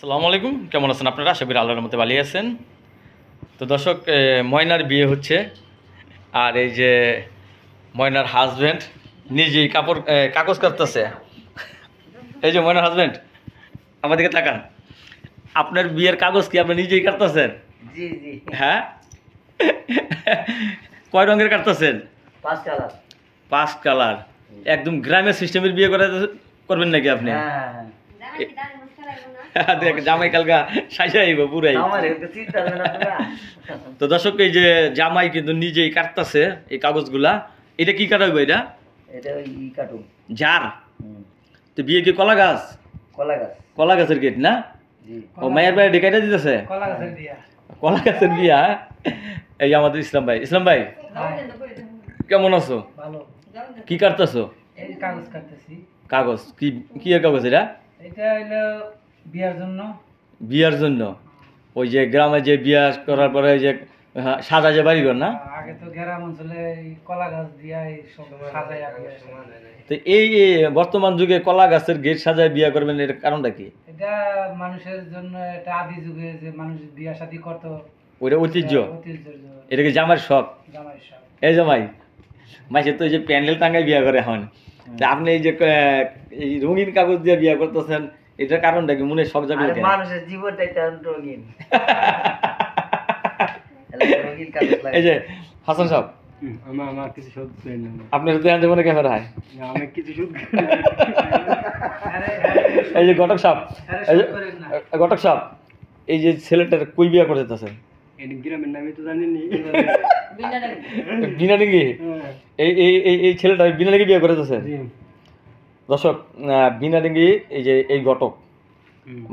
আসসালামু আলাইকুম, কেমন আছেন আপনারা? আশা করি আল্লাহর মধ্যে ভালো আছেন। তো দর্শক, ময়নার বিয়ে হচ্ছে, আর এই যে ময়নার হাজব্যান্ড নিজেই কাগজ কাটতেছে। এই যে ময়নার হাজব্যান্ড, আমাদেরকে তাকান। আপনার বিয়ের কাগজ কি আপনি নিজেই কাটতেছেন? জি জি। হ্যাঁ, কয় রঙের কাটতেছেন? 5 কালার। 5 কালার। একদম গ্রামের সিস্টেমের বিয়ে করবেন নাকি আপনি? হ্যাঁ দেখ, জামাই কালকা সাজাইব পুরাই। আমার একটু চিন্তা করেন আপনারা। তো দর্শক, এই যে জামাই কিন্তু নিজেই কাটতেছে এই কাগজগুলা। এটা কি কাটা হইব? এটা এটা ওই কাটুন। জার। তো বিয়ে কি কলা গাছ? কলা গাছ। কলা গাছের গেট না? জি। ও মায়ের বাড়ি ডেকাইটা দিতেছে কলা গাছের বিয়া। কলা গাছের বিয়া। এই যে আমাদের ইসলাম ভাই। ইসলাম ভাই, কেমন আছো? ভালো। কি কাটতেছো? এই কাগজ কাটতেছি। কাগজ কি কি এর কাগজ এটা? এটা হলো বিয়ার জন্য। বিয়ার জন্য? ওই যে গ্রামে যে বিয়া করার পরে যে সাজা যে বাড়িঘর না? আগে তো গ্রাম অঞ্চলে এই কলা গাছ দিয়া এই সব সাজাইয়া বিয়া। তো এই বর্তমান যুগে কলা গাছের গেট সাজায় বিয়া করবেন, এর কারণটা কি? এটা মানুষের জন্য, এটা আদি যুগে যে মানুষ বিয়া শাদী করতো, ওইটা ঐতিহ্য। ঐতিহ্যের জন্য। এটা কি জামার শখ? জামাই সব। এই জামাই, মাইসে তো এই যে প্যান্ডেল টাঙ্গায় বিয়া করে এখন। তা আপনি এই যে এই রঙিন কাগজ দিয়ে বিয়া করতেছেন, এটার কারণটা কি? মনে শখ জাগলো কেন? মানুষের জীবনটাই তো রঙিন। রঙিন কাগজ লাগে। এই যে হাসান সাহেব, আমার কিছু শোধ করে না। আপনার দেখান যাবো না ক্যামেরা হয়? আমি কিছু শোধ এই যে ঘটক সাহেব, এই যে ঘটক সাহেব, এই যে ছেলেটার কই বিয়া করে দিতেছেন? গ্রামের নামে তো জানেনি। বিনা ডিঙ্গি? এই এই এই এই ছেলেটা বিনা ডিঙ্গি বিয়ে করেছে। দর্শক, বিনা ডিঙ্গি, এই যে এই ঘটক,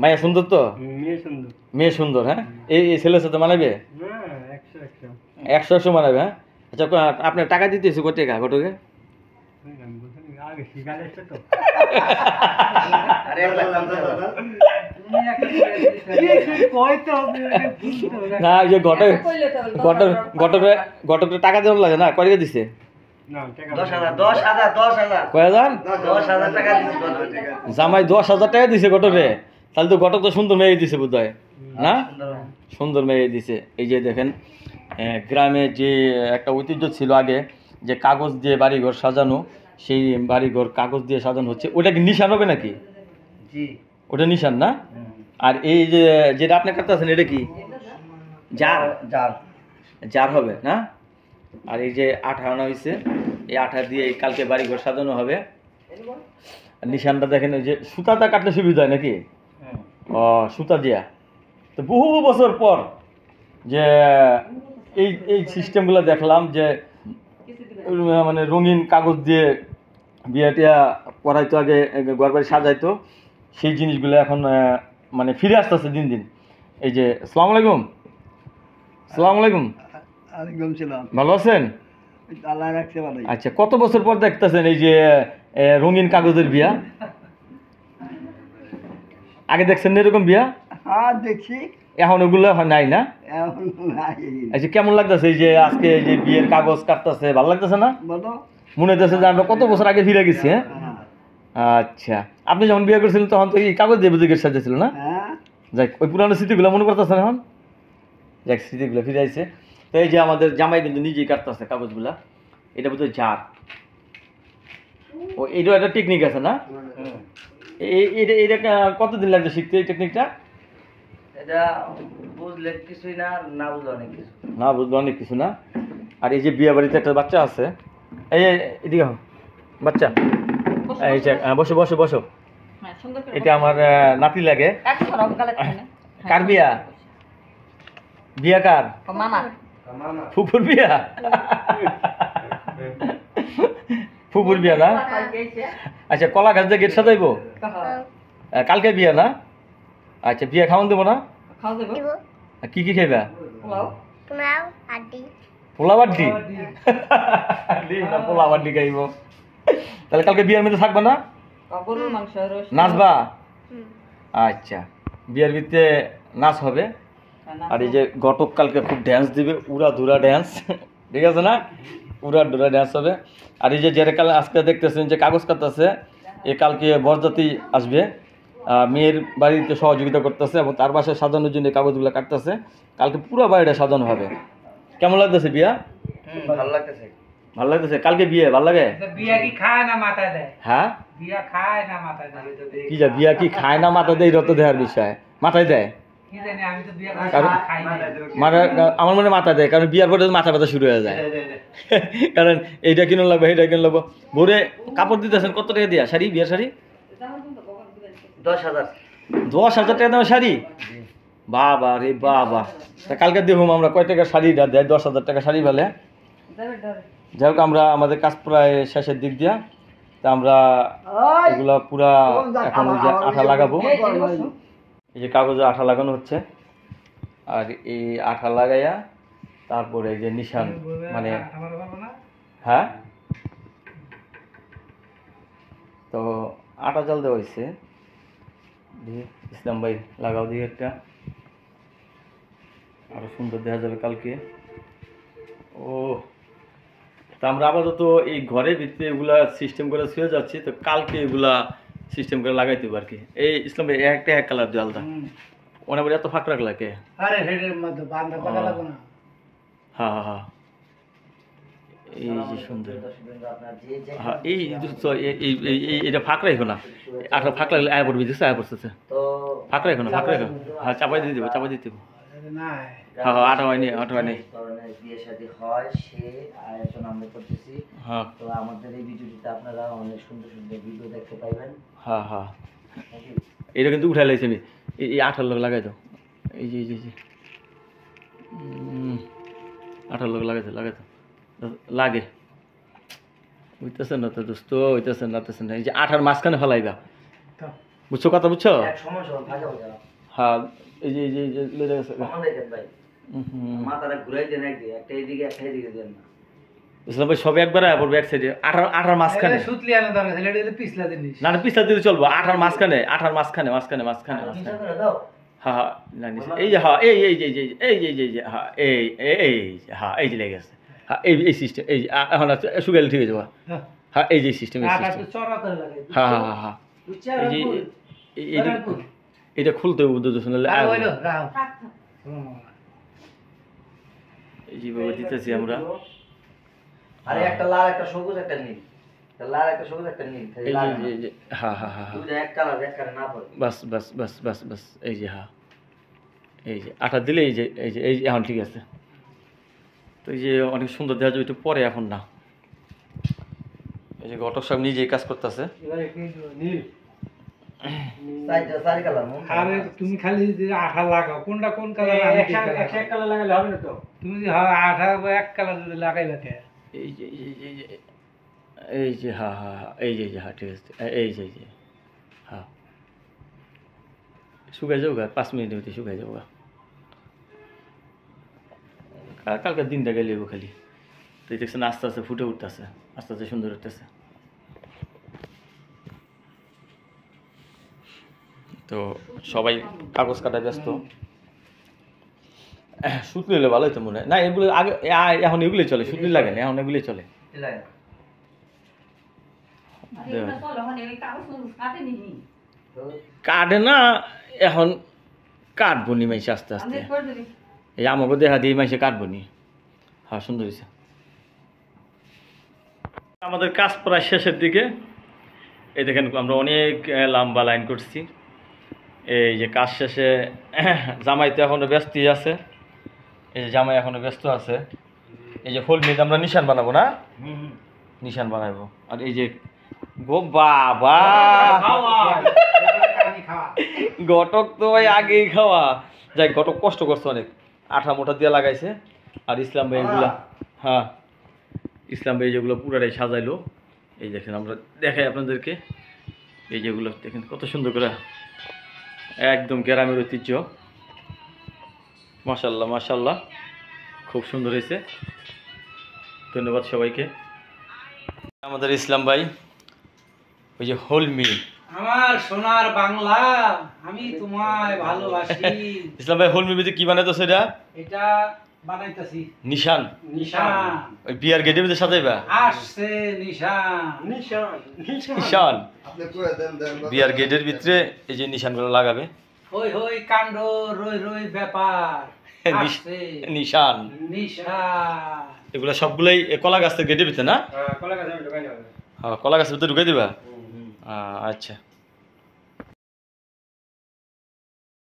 মায়া সুন্দর তো? মেয়ে সুন্দর। মেয়ে সুন্দর, হ্যাঁ। এই এই ছেলের সাথে মানাবে? 100 মানাবে, হ্যাঁ। আচ্ছা, আপনার টাকা দিতেছে কত টাকা ঘটকে? না, এই যে ঘটকের টাকা দেওয়ার লাগে না? কয় টাকা দিছে? 10,000 কয় হাজার? 10,000 টাকা দিছি। জামাই 10,000 টাকা দিছে ঘটকে? তাহলে তো ঘটক তো সুন্দর মেয়ে দিছে বোধ হয়, না? সুন্দর মেয়ে দিছে। এই যে দেখেন, গ্রামে যে একটা ঐতিহ্য ছিল আগে, যে কাগজ দিয়ে বাড়িঘর সাজানো, সেই বাড়িঘর কাগজ দিয়ে সাজানো হচ্ছে। ওটা কি নিশান হবে নাকি? জি, ওটা নিশান না? আর এই যে যেটা আপনি কাটতেছেন, এটা কি? জার। জার। জার হবে না? আর এই যে আঠা আনা হয়েছে, এই আঠা দিয়ে কালকে বাড়িঘর সাজানো হবে। আর নিশানটা দেখেন, ওই যে সুতাটা কাটলে সুবিধা হয় নাকি? ও, সুতা দিয়া। তো বহু বছর পর যে এই এই সিস্টেমগুলো দেখলাম, যে মানে রঙিন কাগজ দিয়ে বিয়ে টিয়া করাইতো আগে, ঘর বাড়ি সাজাইতো, সেই জিনিসগুলো এখন মানে ফিরে আসতেছে দিন দিন। এই যে আসসালামু আলাইকুম। আসসালামু আলাইকুম। আলাইকুম সালাম। ভালো আছেন? আল্লাহ রাখছে ভালো। আচ্ছা, কত বছর পর দেখতেছেন এই যে রঙিন কাগজের বিয়া? আগে দেখছেন না এরকম বিয়া? হ্যাঁ দেখছি। এখন ওগুলো নাই না? এখন নাই। আচ্ছা, কেমন লাগতেছে এই যে আজকে এই যে বিয়ের কাগজ কাটতেছে? ভালো লাগতেছে না? বলো। মনে হইতেছে যে আমরা কত বছর আগে ফিরে গেছি, হ্যাঁ? আচ্ছা, আপনি যখন বিয়ে করেছিলেন তখন তো এই কাগজ দিয়ে বুঝে সাজেছিল না? হ্যাঁ। যাক, ওই পুরানো স্মৃতিগুলো মনে করতেছেন এখন? যাক, স্মৃতিগুলো ফিরে আইছে। তো এই যে আমাদের জামাই কিন্তু নিজেই কাটতেছে কাগজগুলা। এটা বোধহয় জার। ও, এইটাও একটা টেকনিক আছে না? এইটা এইটা কতদিন লাগছে শিখতে এই টেকনিকটা? এটা বুঝলে কিছুই না, না বুঝলে অনেক কিছু। না বুঝলো অনেক কিছু না। আর এই যে বিয়ে বাড়িতে একটা বাচ্চা আছে, এই এদিকে বাচ্চা, এই যে বসো বসো বসো। এটা আমার নাতি লাগে। কার বিয়া? বিয়া কার? ফুপুর বিয়া? ফুপুর বিয়া না? আচ্ছা, কলা গাছ দিয়ে গেট সাজাইবো? কালকে বিয়া না? আচ্ছা, বিয়া খাওয়ান দেবো না? কি কি খাইবা? পোলাও আড্ডি? পোলাও আড্ডি খাইব। তাহলে কালকে বিয়ার মধ্যে থাকবা না? নাচবা? আচ্ছা, বিয়ার ভিতরে নাচ হবে। আর এই যে ঘটক কালকে খুব ড্যান্স দিবে, উড়া ধুরা ড্যান্স, ঠিক আছে না? উড়া ধুরা ড্যান্স হবে। আর এই যে যারা কাল আজকে দেখতেছেন যে কাগজ কাটতেছে, এ কালকে বরযাত্রী আসবে। মেয়ের বাড়িতে সহযোগিতা করতেছে এবং তার বাসায় সাজানোর জন্য এই কাগজগুলো কাটতেছে। কালকে পুরো বাড়িটা সাজানো হবে। কেমন লাগতেছে বিয়া? ভালো লাগতেছে। ভালো লাগতেছে? কালকে বিয়ে ভালো লাগে? বিয়া কি খায় না মাথায় দেয়? হ্যাঁ, বিয়া খায় না মাথায় দেয়? কি যা বিয়া কি খায় না মাথা দেয়, রত দেওয়ার বিষয়, মাথায় দেয়। কি জানি, আমি তো বিয়া খাই না। মানে আমার মনে মাথা দেয়, কারণ বিয়ার পরে মাথা ব্যথা শুরু হয়ে যায়। কারণ এইটা কিনে লাগবে, এইটা কিনে লাগবো। ভোরে কাপড় দিতেছেন কত টাকা দিয়া শাড়ি, বিয়ার শাড়ি? 10,000। 10,000 টাকা দামের শাড়ি? বাবা রে বাবা। তা কালকে দেখুন আমরা কয় টাকার শাড়িটা দেয়, 10,000 টাকা শাড়ি ফেলে। যাই হোক, আমরা আমাদের কাজ প্রায় শেষের দিক দিয়া, তা আমরা এগুলা পুরা এখন ওই যে আঠা লাগাবো। এই যে কাগজে আঠা লাগানো হচ্ছে, আর এই আঠা লাগাইয়া তারপরে এই যে নিশান, মানে হ্যাঁ, তো আটা জাল দেওয়া হয়েছে। ইসলাম ভাই লাগাও দিয়ে একটা, আরো সুন্দর দেখা যাবে কালকে। ও, তা আমরা আপাতত এই ঘরের ভিতরে এগুলা সিস্টেম করে শুয়ে যাচ্ছি, তো কালকে এগুলা সিস্টেম করে লাগাইতে হবে আর কি। এই ইসলাম ভাই একটা এক কালার দিয়ে আলাদা, ওনা বলে এত ফাঁক রাখলা কে? আরে হেডের মধ্যে বান্ধা পাকা লাগো না। হ্যাঁ হ্যাঁ হ্যাঁ, এই যে সুন্দর। হ্যাঁ, এই এটা ফাঁক রাখো না, আঠা ফাঁক লাগলে আয় পড়বি, দেখছো আয় পড়তেছে। ফাঁক রাখো না, ফাঁক রাখো। হ্যাঁ, চাপাই দিয়ে দেবো, চাপাই দিয়ে দেবো। না হ্যাঁ হ্যাঁ, আটা হয়নি, আটা হয়নি। বিয়ে শাদী হয় সে আয়োজন আমরা করতেছি। হ্যাঁ তো আমাদের এই ভিডিওটিতে আপনারা অনেক সুন্দর সুন্দর ভিডিও দেখতে পাইবেন। হ্যাঁ হ্যাঁ, এটা কিন্তু উঠাই লাগছে আমি। এই আঠার লোক লাগাই দাও, এই যে এই যে আঠার লোক লাগাইতো লাগাইতো লাগে, বুঝতেছে না তো দোস্ত, হইতেছে না, না। এই যে আঠার মাঝখানে ফেলাইবা, বুঝছো কথা, বুঝছো? এক সময় সময় ভাজা ভাজা। হ্যাঁ, এই যে এই যে এই যে লেগে গেছে। কমান দেখেন ভাই, মাথাটা ঘুরাই দেন একদিকে, একটা এইদিকে একটা এইদিকে দেন না। ইসলাম ভাই সবে একবার আয় পড়বে এক সাইডে, আঠার মাঝখানে। সুতলি আনা দরকার ছিল, এটা হলো পিছলা জিনিস। না না, পিছলা দিলে চলবো, আঠার মাঝখানে, আঠার মাঝখানে মাঝখানে মাঝখানে চিন্তা মাঝখানে। করে দাও। হ্যাঁ হ্যাঁ, না এই যে, হ্যাঁ এই এই যে এই যে এই যে এই যে হ্যাঁ এই এই যে, হ্যাঁ এই যে লেগে গেছে। হ্যাঁ, এই এই সিস্টেম, এই যে এখন শুকাইলে ঠিক হয়ে যাবো। হ্যাঁ, এই যে সিস্টেম, এই আটা সিস্টেম। তো চড়া করে লাগে। হ্যাঁ হ্যাঁ হ্যাঁ, এই যে এটা খুলতে উদ্যোগ শুনলে আর হইলো রাও। এই যেভাবে দিতেছি আমরা। আরে একটা লাল একটা সবুজ একটা নীল, একটা লাল একটা সবুজ একটা নীল, এই যে এই যে, হ্যাঁ হ্যাঁ হ্যাঁ হ্যাঁ, দুটো এক কালার এক কালার না পড়ে। বাস বাস বাস বাস বাস, এই যে হ্যাঁ, এই যে আটা দিলে এই যে এই যে এই যে এখন ঠিক আছে। তো এই যে অনেক সুন্দর দেখা যায়, একটু পরে, এখন না। এই যে ঘটক সাহেব নিজেই কাজ করতেছে। এবারে কি নীল চার কালার মন। আরে তুমি খালি যে আঠা লাগাও, কোনটা কোন কালার? আমি এক কালার লাগালে হবে না তো। তুমি যে আঠা এক কালার যদি লাগাইবা কে? এই যে এই যে হ্যাঁ হ্যাঁ হ্যাঁ, এই যে হ্যাঁ ঠিক আছে, এই যে হ্যাঁ, শুকাই যাও গা, 5 মিনিটের মধ্যে শুকাই যাও গা। কালকে দিনটা গেলে খালি তো দেখছেন আস্তে আস্তে ফুটে উঠতেছে, আস্তে আস্তে সুন্দর উঠতেছে। তো সবাই কাগজ কাটা ব্যস্ত। সুতলি হলে ভালোই তো মনে হয়। না, এগুলো আগে এখন এগুলোই চলে, সুতলি লাগে না, এখন এগুলোই চলে। কাটে না, এখন কাটবো নি মাইসে আস্তে আস্তে। এই আমাকে দেখা দিয়ে মাইসে কাটবো নি। হ্যাঁ, সুন্দর হয়েছে। আমাদের কাজ প্রায় শেষের দিকে। এই দেখেন আমরা অনেক লম্বা লাইন করছি। এই যে কাজ শেষে জামাই তো এখনো ব্যস্তই আছে, এই যে জামাই এখনো ব্যস্ত আছে। এই যে ফুল মিট আমরা নিশান বানাবো না, নিশান বানাবো। আর এই যে গো বাবা, ঘটক তো ভাই আগেই খাওয়া। যাই, ঘটক কষ্ট করছে অনেক, আঠা মোটা দিয়ে লাগাইছে। আর ইসলাম ভাই এগুলা, হ্যাঁ ইসলাম ভাই যেগুলো পুরাটাই সাজাইলো। এই দেখেন, আমরা দেখাই আপনাদেরকে। এই যেগুলো দেখেন কত সুন্দর করে, একদম গ্রামের ঐতিহ্য। মাশাল্লাহ মাশাল্লাহ, খুব সুন্দর হয়েছে। ধন্যবাদ সবাইকে। আমাদের ইসলাম ভাই ওই যে হোলমি, আমার সোনার বাংলা, আমি তোমায় ভালোবাসি। ইসলাম ভাই হোলমি কি বানাইতো সেটা? এটা বানাইতাছি নিশান নিশান ওই বিয়ার গেটের ভিতরে সাজাইবা আসছে নিশান নিশান বিয়ার গেটের ভিতরে এই যে নিশানগুলো লাগাবে হই হই কাণ্ড রই রই ব্যাপার আসছে নিশান নিশান এগুলো সবগুলাই এ কলা গাছের গেটের ভিতরে না কলা গাছ আমি ঢুকাই নেব হ্যাঁ কলা গাছের ভিতরে ঢুকাই দিবা আচ্ছা